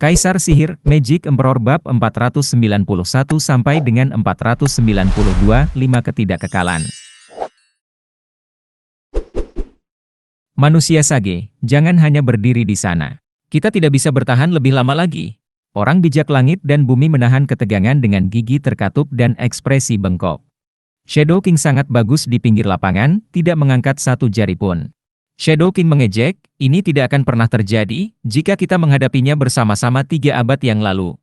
Kaisar Sihir, Magic Emperor bab 491 sampai dengan 492, 5 ketidakkekalan. Manusia Sage, jangan hanya berdiri di sana. Kita tidak bisa bertahan lebih lama lagi. Orang bijak langit dan bumi menahan ketegangan dengan gigi terkatup dan ekspresi bengkok. Shadow King sangat bagus di pinggir lapangan, tidak mengangkat satu jari pun. Shadow King mengejek, ini tidak akan pernah terjadi jika kita menghadapinya bersama-sama 3 abad yang lalu.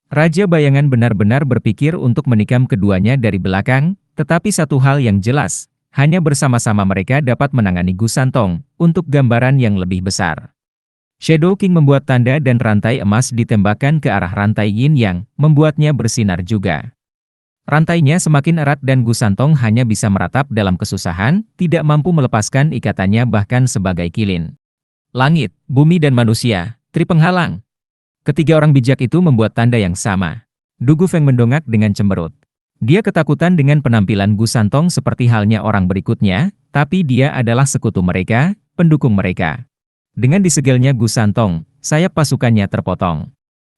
Raja Bayangan benar-benar berpikir untuk menikam keduanya dari belakang, tetapi satu hal yang jelas, hanya bersama-sama mereka dapat menangani Gu Santong untuk gambaran yang lebih besar. Shadow King membuat tanda dan rantai emas ditembakkan ke arah rantai Yin Yang, membuatnya bersinar juga. Rantainya semakin erat dan Gu Santong hanya bisa meratap dalam kesusahan, tidak mampu melepaskan ikatannya bahkan sebagai kilin. Langit, bumi dan manusia, tri penghalang. Ketiga orang bijak itu membuat tanda yang sama. Du Gufeng mendongak dengan cemberut. Dia ketakutan dengan penampilan Gu Santong seperti halnya orang berikutnya, tapi dia adalah sekutu mereka, pendukung mereka. Dengan disegelnya Gu Santong, sayap pasukannya terpotong.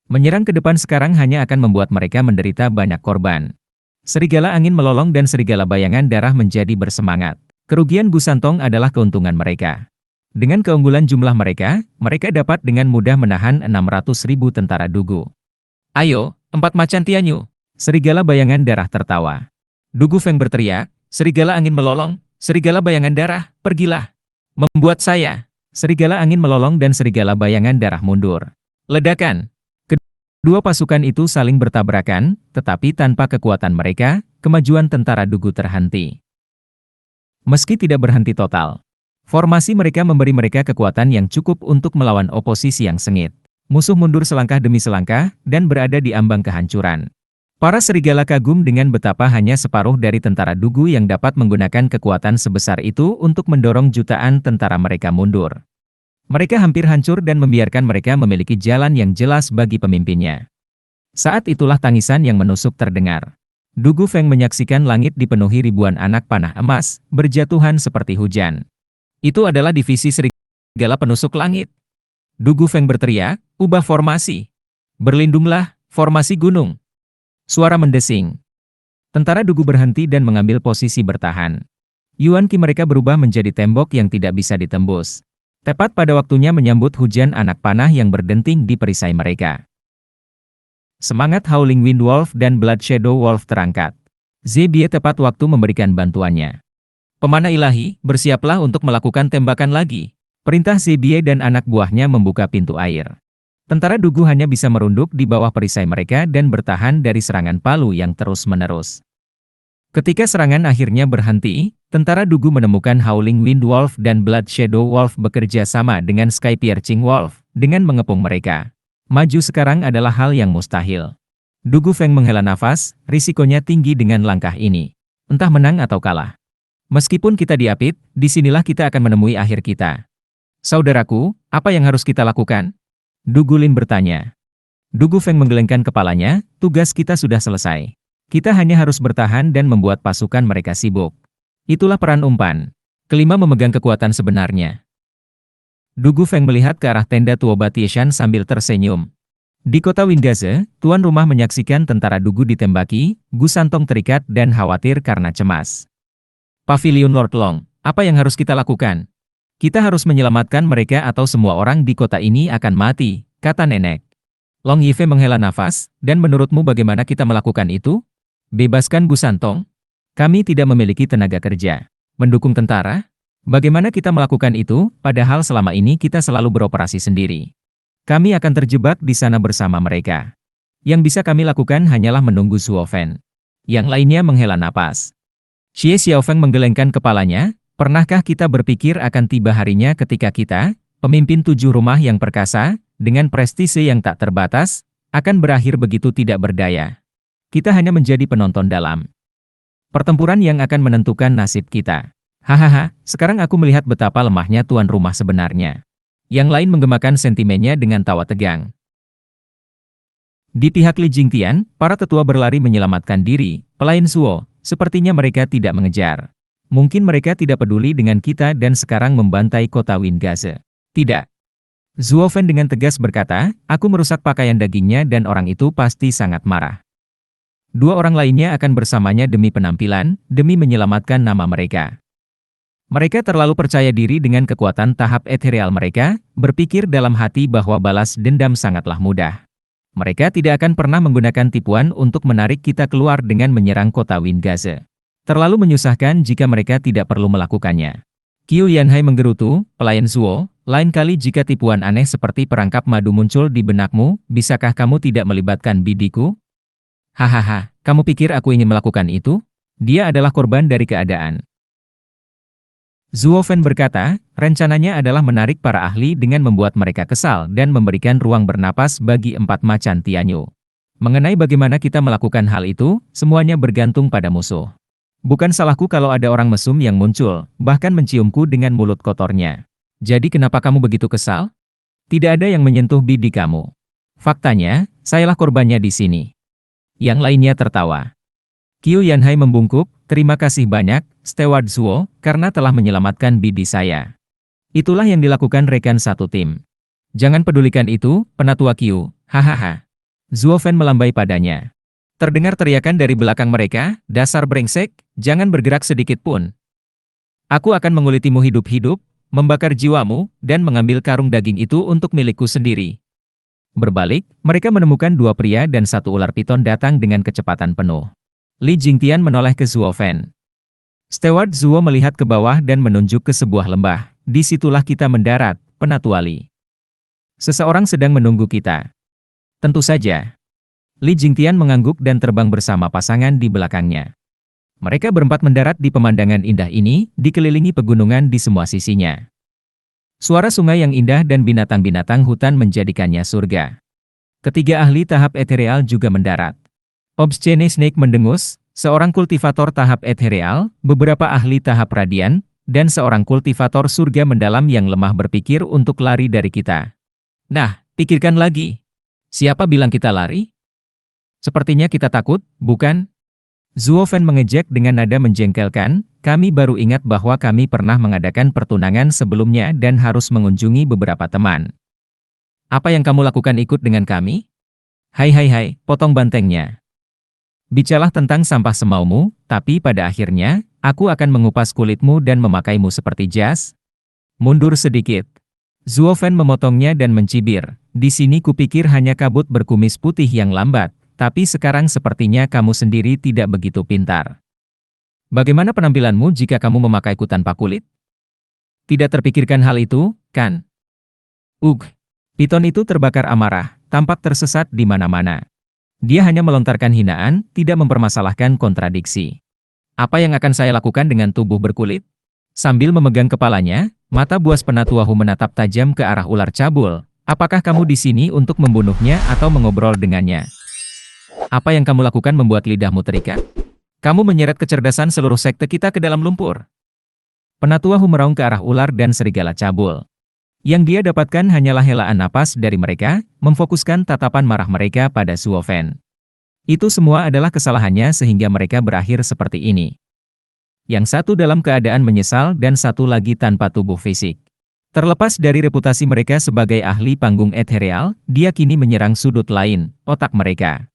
Menyerang ke depan sekarang hanya akan membuat mereka menderita banyak korban. Serigala angin melolong dan serigala bayangan darah menjadi bersemangat. Kerugian Gu Santong adalah keuntungan mereka. Dengan keunggulan jumlah mereka, mereka dapat dengan mudah menahan 600.000 tentara Dugu. Ayo, 4 macan Tianyu. Serigala bayangan darah tertawa. Du Gufeng berteriak, serigala angin melolong, serigala bayangan darah, pergilah. Membuat saya. Serigala angin melolong dan serigala bayangan darah mundur. Ledakan. Dua pasukan itu saling bertabrakan, tetapi tanpa kekuatan mereka, kemajuan tentara Dugu terhenti. Meski tidak berhenti total, formasi mereka memberi mereka kekuatan yang cukup untuk melawan oposisi yang sengit. Musuh mundur selangkah demi selangkah, dan berada di ambang kehancuran. Para serigala kagum dengan betapa hanya separuh dari tentara Dugu yang dapat menggunakan kekuatan sebesar itu untuk mendorong jutaan tentara mereka mundur. Mereka hampir hancur dan membiarkan mereka memiliki jalan yang jelas bagi pemimpinnya. Saat itulah tangisan yang menusuk terdengar. Du Gufeng menyaksikan langit dipenuhi ribuan anak panah emas, berjatuhan seperti hujan. Itu adalah divisi serigala penusuk langit. Du Gufeng berteriak, ubah formasi. Berlindunglah, formasi gunung. Suara mendesing. Tentara Dugu berhenti dan mengambil posisi bertahan. Yuan Qi mereka berubah menjadi tembok yang tidak bisa ditembus. Tepat pada waktunya menyambut hujan anak panah yang berdenting di perisai mereka. Semangat Howling Wind Wolf dan Blood Shadow Wolf terangkat. Zebie tepat waktu memberikan bantuannya. Pemanah ilahi, bersiaplah untuk melakukan tembakan lagi. Perintah Zebie dan anak buahnya membuka pintu air. Tentara Dugu hanya bisa merunduk di bawah perisai mereka dan bertahan dari serangan palu yang terus-menerus. Ketika serangan akhirnya berhenti, tentara Dugu menemukan Howling Wind Wolf dan Blood Shadow Wolf bekerja sama dengan Sky Piercing Wolf, dengan mengepung mereka. Maju sekarang adalah hal yang mustahil. Du Gufeng menghela nafas, risikonya tinggi dengan langkah ini. Entah menang atau kalah. Meskipun kita diapit, disinilah kita akan menemui akhir kita. Saudaraku, apa yang harus kita lakukan? Du Gulin bertanya. Du Gufeng menggelengkan kepalanya, tugas kita sudah selesai. Kita hanya harus bertahan dan membuat pasukan mereka sibuk. Itulah peran umpan. Kelima memegang kekuatan sebenarnya. Du Gufeng melihat ke arah tenda Tuoba Tieshan sambil tersenyum. Di kota Winggaze, tuan rumah menyaksikan tentara Dugu ditembaki, Gu Santong terikat dan khawatir karena cemas. Pavilion Lord Long, apa yang harus kita lakukan? Kita harus menyelamatkan mereka atau semua orang di kota ini akan mati, kata nenek. Long Yife menghela nafas, dan menurutmu bagaimana kita melakukan itu? Bebaskan Gu Santong? Kami tidak memiliki tenaga kerja. Mendukung tentara? Bagaimana kita melakukan itu, padahal selama ini kita selalu beroperasi sendiri? Kami akan terjebak di sana bersama mereka. Yang bisa kami lakukan hanyalah menunggu Zuofen. Yang lainnya menghela napas. Xie Xiaofeng menggelengkan kepalanya, pernahkah kita berpikir akan tiba harinya ketika kita, pemimpin 7 rumah yang perkasa, dengan prestise yang tak terbatas, akan berakhir begitu tidak berdaya? Kita hanya menjadi penonton dalam pertempuran yang akan menentukan nasib kita. Hahaha, sekarang aku melihat betapa lemahnya tuan rumah sebenarnya. Yang lain menggemakan sentimennya dengan tawa tegang. Di pihak Li Jingtian, para tetua berlari menyelamatkan diri. Pelayan Suo, sepertinya mereka tidak mengejar. Mungkin mereka tidak peduli dengan kita dan sekarang membantai kota Winggaze. Tidak. Zuo Fen dengan tegas berkata, aku merusak pakaian dagingnya dan orang itu pasti sangat marah. Dua orang lainnya akan bersamanya demi penampilan, demi menyelamatkan nama mereka. Mereka terlalu percaya diri dengan kekuatan tahap ethereal mereka, berpikir dalam hati bahwa balas dendam sangatlah mudah. Mereka tidak akan pernah menggunakan tipuan untuk menarik kita keluar dengan menyerang kota Wingaze. Terlalu menyusahkan jika mereka tidak perlu melakukannya. Qiu Yanhai menggerutu, pelayan Zuo, lain kali jika tipuan aneh seperti perangkap madu muncul di benakmu, bisakah kamu tidak melibatkan bidiku? Hahaha, kamu pikir aku ingin melakukan itu? Dia adalah korban dari keadaan. Zuo Fen berkata, rencananya adalah menarik para ahli dengan membuat mereka kesal dan memberikan ruang bernapas bagi 4 macan Tianyu. Mengenai bagaimana kita melakukan hal itu, semuanya bergantung pada musuh. Bukan salahku kalau ada orang mesum yang muncul, bahkan menciumku dengan mulut kotornya. Jadi kenapa kamu begitu kesal? Tidak ada yang menyentuh bidik kamu. Faktanya, sayalah korbannya di sini. Yang lainnya tertawa. Qiu Yanhai membungkuk, terima kasih banyak, Steward Zuo, karena telah menyelamatkan bidik saya. Itulah yang dilakukan rekan satu tim. Jangan pedulikan itu, penatua Qiu, hahaha. Zuo Fen melambai padanya. Terdengar teriakan dari belakang mereka, dasar brengsek, jangan bergerak sedikit pun. Aku akan mengulitimu hidup-hidup, membakar jiwamu, dan mengambil karung daging itu untuk milikku sendiri. Berbalik, mereka menemukan 2 pria dan 1 ular piton datang dengan kecepatan penuh. Li Jingtian menoleh ke Zuo Fen. Steward Zuo melihat ke bawah dan menunjuk ke sebuah lembah. Disitulah kita mendarat, penatua Li. Seseorang sedang menunggu kita. Tentu saja. Li Jingtian mengangguk dan terbang bersama pasangan di belakangnya. Mereka berempat mendarat di pemandangan indah ini, dikelilingi pegunungan di semua sisinya. Suara sungai yang indah dan binatang-binatang hutan menjadikannya surga. Ketiga ahli tahap ethereal juga mendarat. Obscene Snake mendengus, seorang kultivator tahap ethereal, beberapa ahli tahap radian, dan seorang kultivator surga mendalam yang lemah berpikir untuk lari dari kita. Nah, pikirkan lagi. Siapa bilang kita lari? Sepertinya kita takut, bukan? Zuo Fen mengejek dengan nada menjengkelkan, kami baru ingat bahwa kami pernah mengadakan pertunangan sebelumnya dan harus mengunjungi beberapa teman. Apa yang kamu lakukan ikut dengan kami? Hai, potong bantengnya. Bicaralah tentang sampah semaumu, tapi pada akhirnya, aku akan mengupas kulitmu dan memakaimu seperti jas. Mundur sedikit. Zuo Fen memotongnya dan mencibir, di sini kupikir hanya kabut berkumis putih yang lambat. Tapi sekarang sepertinya kamu sendiri tidak begitu pintar. Bagaimana penampilanmu jika kamu memakaiku tanpa kulit? Tidak terpikirkan hal itu, kan? Piton itu terbakar amarah, tampak tersesat di mana-mana. Dia hanya melontarkan hinaan, tidak mempermasalahkan kontradiksi. Apa yang akan saya lakukan dengan tubuh berkulit? Sambil memegang kepalanya, mata buas penatua Hu menatap tajam ke arah ular cabul. Apakah kamu di sini untuk membunuhnya atau mengobrol dengannya? Apa yang kamu lakukan membuat lidahmu terikat? Kamu menyeret kecerdasan seluruh sekte kita ke dalam lumpur. Penatua Hu meraung ke arah ular dan serigala cabul. Yang dia dapatkan hanyalah helaan napas dari mereka, memfokuskan tatapan marah mereka pada Zuo Fen. Itu semua adalah kesalahannya sehingga mereka berakhir seperti ini. Yang satu dalam keadaan menyesal dan satu lagi tanpa tubuh fisik. Terlepas dari reputasi mereka sebagai ahli panggung ethereal, dia kini menyerang sudut lain, otak mereka.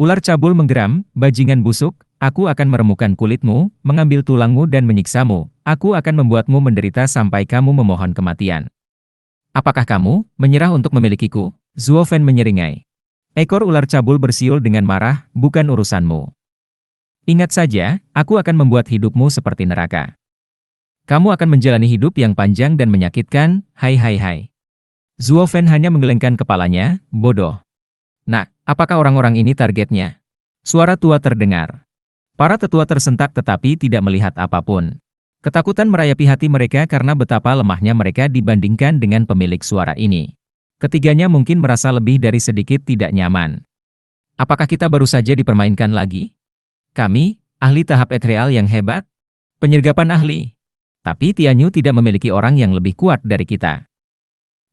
Ular cabul menggeram, bajingan busuk, aku akan meremukkan kulitmu, mengambil tulangmu dan menyiksamu, aku akan membuatmu menderita sampai kamu memohon kematian. Apakah kamu menyerah untuk memilikiku? Zuo Fen menyeringai. Ekor ular cabul bersiul dengan marah, bukan urusanmu. Ingat saja, aku akan membuat hidupmu seperti neraka. Kamu akan menjalani hidup yang panjang dan menyakitkan, hai. Zuo Fen hanya menggelengkan kepalanya, bodoh. Nah, apakah orang-orang ini targetnya? Suara tua terdengar. Para tetua tersentak tetapi tidak melihat apapun. Ketakutan merayapi hati mereka karena betapa lemahnya mereka dibandingkan dengan pemilik suara ini. Ketiganya mungkin merasa lebih dari sedikit tidak nyaman. Apakah kita baru saja dipermainkan lagi? Kami, ahli tahap ethereal yang hebat? Penyergapan ahli. Tapi Tianyu tidak memiliki orang yang lebih kuat dari kita.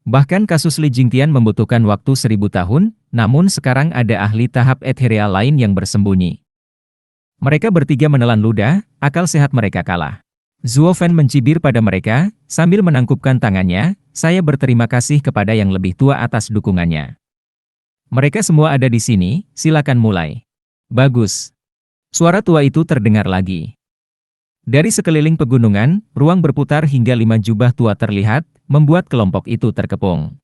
Bahkan kasus Li Jingtian membutuhkan waktu 1000 tahun, namun sekarang ada ahli tahap ethereal lain yang bersembunyi. Mereka bertiga menelan ludah, akal sehat mereka kalah. Zuo Fan mencibir pada mereka, sambil menangkupkan tangannya, saya berterima kasih kepada yang lebih tua atas dukungannya. Mereka semua ada di sini, silakan mulai. Bagus. Suara tua itu terdengar lagi. Dari sekeliling pegunungan, ruang berputar hingga 5 jubah tua terlihat, membuat kelompok itu terkepung.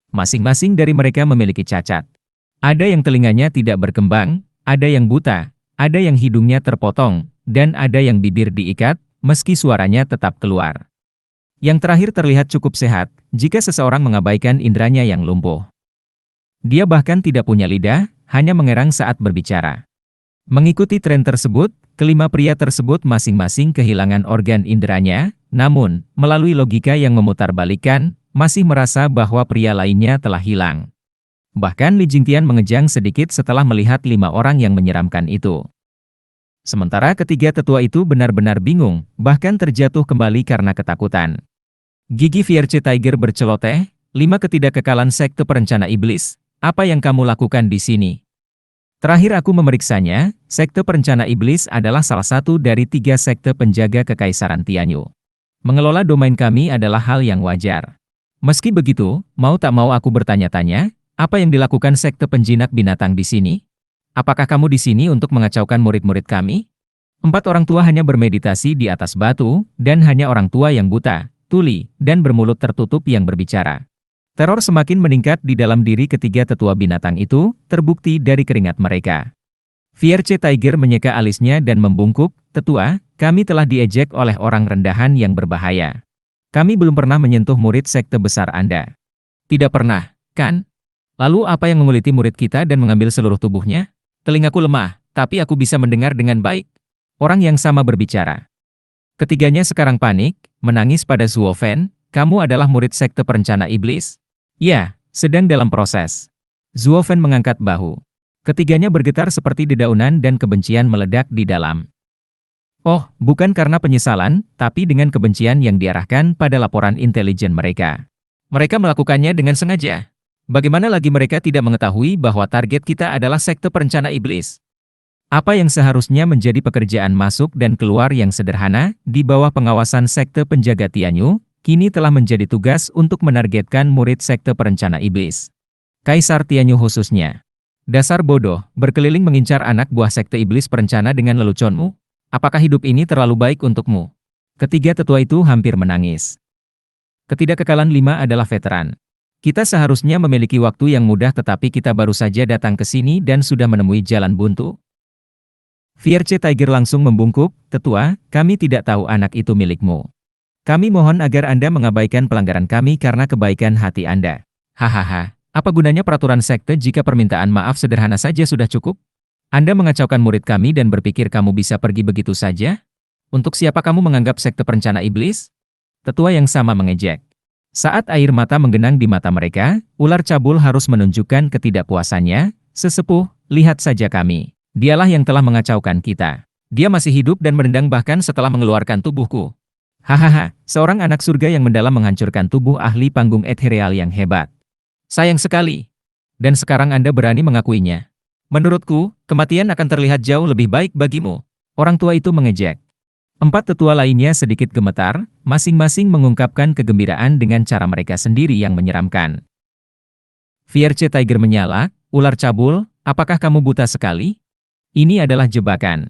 Masing-masing dari mereka memiliki cacat. Ada yang telinganya tidak berkembang, ada yang buta, ada yang hidungnya terpotong, dan ada yang bibir diikat, meski suaranya tetap keluar. Yang terakhir terlihat cukup sehat, jika seseorang mengabaikan inderanya yang lumpuh. Dia bahkan tidak punya lidah, hanya mengerang saat berbicara. Mengikuti tren tersebut, kelima pria tersebut masing-masing kehilangan organ inderanya, namun, melalui logika yang memutarbalikkan, masih merasa bahwa pria lainnya telah hilang. Bahkan Li Jingtian mengejang sedikit setelah melihat 5 orang yang menyeramkan itu. Sementara ketiga tetua itu benar-benar bingung, bahkan terjatuh kembali karena ketakutan. Gigi Fierce Tiger berceloteh, 5 ketidakkekalan sekte perencana iblis, apa yang kamu lakukan di sini? Terakhir aku memeriksanya, sekte perencana iblis adalah salah satu dari 3 sekte penjaga kekaisaran Tianyu. Mengelola domain kami adalah hal yang wajar. Meski begitu, mau tak mau aku bertanya-tanya, apa yang dilakukan sekte penjinak binatang di sini? Apakah kamu di sini untuk mengacaukan murid-murid kami? 4 orang tua hanya bermeditasi di atas batu, dan hanya orang tua yang buta, tuli, dan bermulut tertutup yang berbicara. Teror semakin meningkat di dalam diri ketiga tetua binatang itu, terbukti dari keringat mereka. Fierce Tiger menyeka alisnya dan membungkuk, "Tetua, kami telah diejek oleh orang rendahan yang berbahaya. Kami belum pernah menyentuh murid sekte besar Anda." "Tidak pernah, kan? Lalu apa yang menguliti murid kita dan mengambil seluruh tubuhnya?" "Telingaku lemah, tapi aku bisa mendengar dengan baik." Orang yang sama berbicara. Ketiganya sekarang panik, menangis pada Zuo Fan, "Kamu adalah murid sekte perencana iblis?" "Ya, sedang dalam proses." Zuo Fan mengangkat bahu. Ketiganya bergetar seperti dedaunan dan kebencian meledak di dalam. Oh, bukan karena penyesalan, tapi dengan kebencian yang diarahkan pada laporan intelijen mereka. Mereka melakukannya dengan sengaja. Bagaimana lagi mereka tidak mengetahui bahwa target kita adalah sekte perencana iblis? Apa yang seharusnya menjadi pekerjaan masuk dan keluar yang sederhana, di bawah pengawasan sekte penjaga Tianyu, kini telah menjadi tugas untuk menargetkan murid sekte perencana iblis. Kaisar Tianyu khususnya. Dasar bodoh, berkeliling mengincar anak buah sekte iblis perencana dengan leluconmu? Apakah hidup ini terlalu baik untukmu? Ketiga tetua itu hampir menangis. Ketidakkekalan 5 adalah veteran. Kita seharusnya memiliki waktu yang mudah tetapi kita baru saja datang ke sini dan sudah menemui jalan buntu. Fierce Tiger langsung membungkuk, "Tetua, kami tidak tahu anak itu milikmu. Kami mohon agar Anda mengabaikan pelanggaran kami karena kebaikan hati Anda." "Hahaha, apa gunanya peraturan sekte jika permintaan maaf sederhana saja sudah cukup? Anda mengacaukan murid kami dan berpikir kamu bisa pergi begitu saja? Untuk siapa kamu menganggap sekte perencana iblis?" Tetua yang sama mengejek. Saat air mata menggenang di mata mereka, ular cabul harus menunjukkan ketidakpuasannya, "Sesepuh, lihat saja kami. Dialah yang telah mengacaukan kita. Dia masih hidup dan menendang bahkan setelah mengeluarkan tubuhku." Hahaha, seorang anak surga yang mendalam menghancurkan tubuh ahli panggung ethereal yang hebat. Sayang sekali. Dan sekarang Anda berani mengakuinya. Menurutku, kematian akan terlihat jauh lebih baik bagimu. Orang tua itu mengejek. 4 tetua lainnya sedikit gemetar, masing-masing mengungkapkan kegembiraan dengan cara mereka sendiri yang menyeramkan. Fierce Tiger menyala, "Ular cabul, apakah kamu buta sekali? Ini adalah jebakan.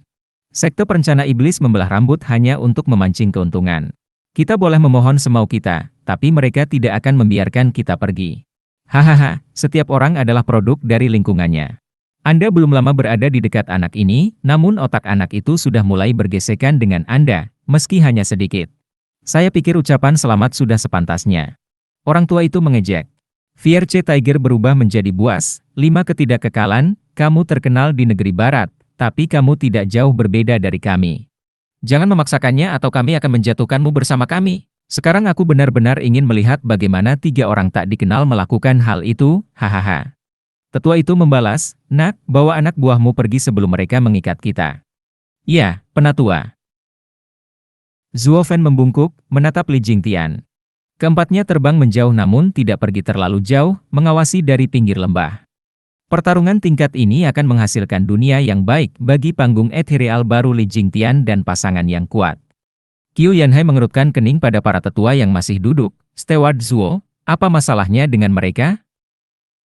Sekte perencana iblis membelah rambut hanya untuk memancing keuntungan. Kita boleh memohon semau kita, tapi mereka tidak akan membiarkan kita pergi. Hahaha, setiap orang adalah produk dari lingkungannya. Anda belum lama berada di dekat anak ini, namun otak anak itu sudah mulai bergesekan dengan Anda, meski hanya sedikit. Saya pikir ucapan selamat sudah sepantasnya." Orang tua itu mengejek. Fierce Tiger berubah menjadi buas, "5 ketidakkekalan, kamu terkenal di negeri barat. Tapi kamu tidak jauh berbeda dari kami. Jangan memaksakannya atau kami akan menjatuhkanmu bersama kami. Sekarang aku benar-benar ingin melihat bagaimana 3 orang tak dikenal melakukan hal itu, hahaha." Tetua itu membalas, "Nak, bawa anak buahmu pergi sebelum mereka mengikat kita." "Ya, penatua." Zuo Fan membungkuk, menatap Li Jingtian. Keempatnya terbang menjauh namun tidak pergi terlalu jauh, mengawasi dari pinggir lembah. Pertarungan tingkat ini akan menghasilkan dunia yang baik bagi panggung ethereal baru Li Jingtian dan pasangan yang kuat. Qiu Yanhai mengerutkan kening pada para tetua yang masih duduk. Steward Zuo, apa masalahnya dengan mereka?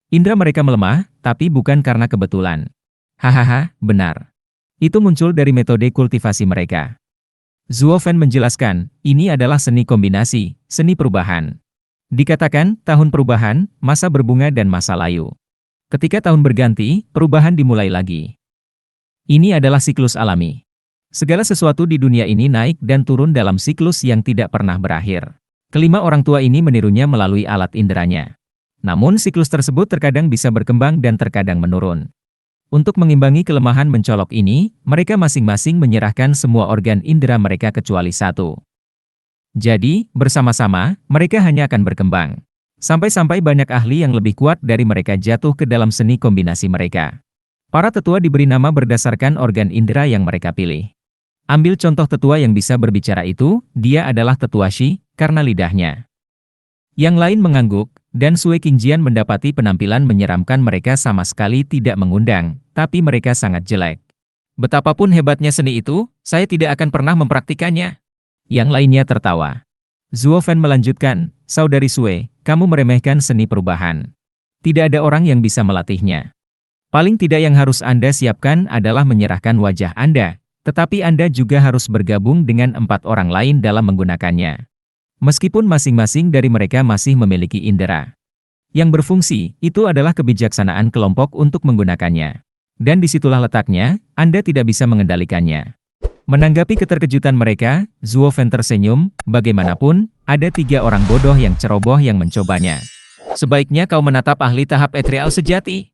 Indra mereka melemah, tapi bukan karena kebetulan. Hahaha, benar. Itu muncul dari metode kultivasi mereka. Zuo Fen menjelaskan, ini adalah seni kombinasi, seni perubahan. Dikatakan, tahun perubahan, masa berbunga dan masa layu. Ketika tahun berganti, perubahan dimulai lagi. Ini adalah siklus alami. Segala sesuatu di dunia ini naik dan turun dalam siklus yang tidak pernah berakhir. Kelima orang tua ini menirunya melalui alat inderanya. Namun siklus tersebut terkadang bisa berkembang dan terkadang menurun. Untuk mengimbangi kelemahan mencolok ini, mereka masing-masing menyerahkan semua organ indera mereka kecuali satu. Jadi, bersama-sama, mereka hanya akan berkembang. Sampai-sampai banyak ahli yang lebih kuat dari mereka jatuh ke dalam seni kombinasi mereka. Para tetua diberi nama berdasarkan organ indera yang mereka pilih. Ambil contoh tetua yang bisa berbicara itu, dia adalah tetua Shi, karena lidahnya. Yang lain mengangguk, dan Sue Qingjian mendapati penampilan menyeramkan mereka sama sekali tidak mengundang, tapi mereka sangat jelek. Betapapun hebatnya seni itu, saya tidak akan pernah mempraktikannya. Yang lainnya tertawa. Zuo Fen melanjutkan, Saudari Sue, kamu meremehkan seni perubahan. Tidak ada orang yang bisa melatihnya. Paling tidak yang harus Anda siapkan adalah menyerahkan wajah Anda, tetapi Anda juga harus bergabung dengan 4 orang lain dalam menggunakannya. Meskipun masing-masing dari mereka masih memiliki indera yang berfungsi, itu adalah kebijaksanaan kelompok untuk menggunakannya. Dan disitulah letaknya, Anda tidak bisa mengendalikannya. Menanggapi keterkejutan mereka, Zuo Fen tersenyum, bagaimanapun, ada 3 orang bodoh yang ceroboh yang mencobanya. Sebaiknya kau menatap ahli tahap etrial sejati.